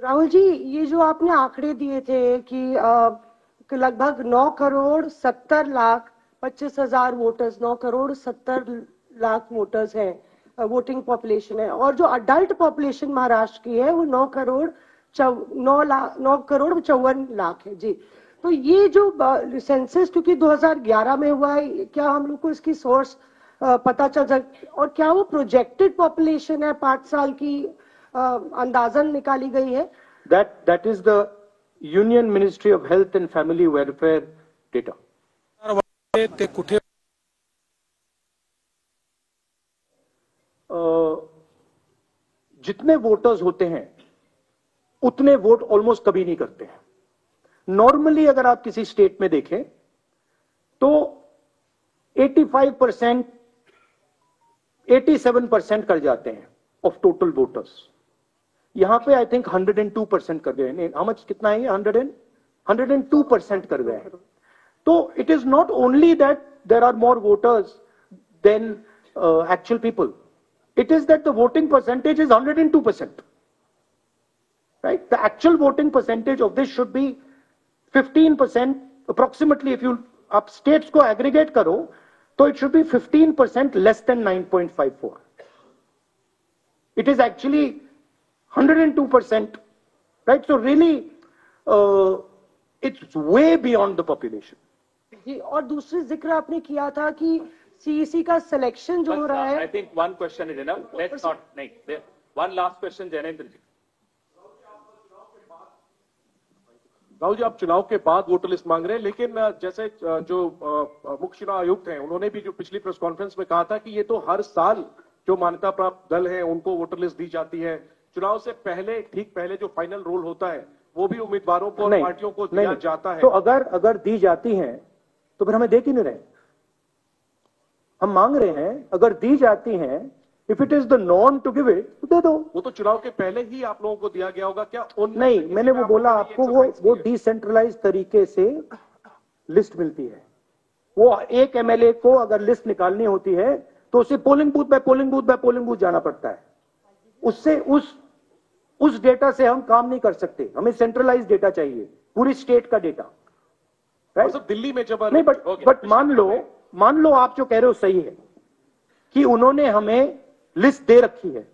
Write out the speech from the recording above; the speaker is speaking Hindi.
राहुल जी, ये जो आपने आंकड़े दिए थे कि लगभग 9 करोड़ 70 लाख 25,000 वोटर्स, 9 करोड़ 70 लाख वोटर्स हैं, वोटिंग पॉपुलेशन है, और जो अडल्ट पॉपुलेशन महाराष्ट्र की है वो 9 करोड़ 54 लाख है जी। तो ये जो सेंसस क्योंकि 2011 में हुआ है, क्या हम लोग को इसकी सोर्स पता चल सकती, और क्या वो प्रोजेक्टेड पॉपुलेशन है 5 साल की अंदाजन निकाली गई है? That is the Union Ministry of Health and Family Welfare data. ते कुठे जितने वोटर्स होते हैं उतने वोट ऑलमोस्ट कभी नहीं करते हैं। नॉर्मली अगर आप किसी स्टेट में देखें तो 85%, 87% कर जाते हैं ऑफ टोटल वोटर्स। यहां पे आई थिंक 102% कर गए। हाउ मच, कितना है ये? 102% कर गए। तो it is not only that there are more voters than actual people, it is that the voting percentage is 102%, right? The actual voting percentage of this should be 15% approximately. If you up states ko aggregate karo to it should be 15% less than 9.54. It is actually 102%, right? So really it's way beyond the population. जी, और दूसरी जिक्र आपने किया था कि सीईसी का सिलेक्शन जो हो रहा है। I think one question is enough. Let's not. नहीं, one last question, जैनेंद्र जी। राहुल जी, आप चुनाव के बाद वोटर लिस्ट मांग रहे हैं, लेकिन जैसे जो मुख्य चुनाव आयुक्त हैं उन्होंने भी जो पिछली प्रेस कॉन्फ्रेंस में कहा था कि ये तो हर साल जो मान्यता प्राप्त दल है उनको वोटर लिस्ट दी जाती है। चुनाव से पहले, ठीक पहले जो फाइनल रोल होता है वो भी उम्मीदवारों को और पार्टियों को दिया जाता है। तो अगर दी जाती है तो फिर हमें दे क्यों नहीं रहे? हम मांग रहे हैं, अगर दी जाती हैं, if it is the norm to give it तो दे दो। वो तो चुनाव के पहले ही आप लोगों को दिया गया होगा क्या? नहीं, मैंने वो बोला आपको, वो डिसेंट्रलाइज तरीके से लिस्ट मिलती है। वो एक एमएलए को अगर लिस्ट निकालनी होती है तो उसे polling booth by polling booth by polling booth जाना पड़ता है। उससे उस डेटा से हम काम नहीं कर सकते। हमें सेंट्रलाइज डेटा चाहिए, पूरी स्टेट का डेटा, राइट? दिल्ली में जब नहीं, बट मान लो आप जो कह रहे हो सही है कि उन्होंने हमें लिस्ट दे रखी है,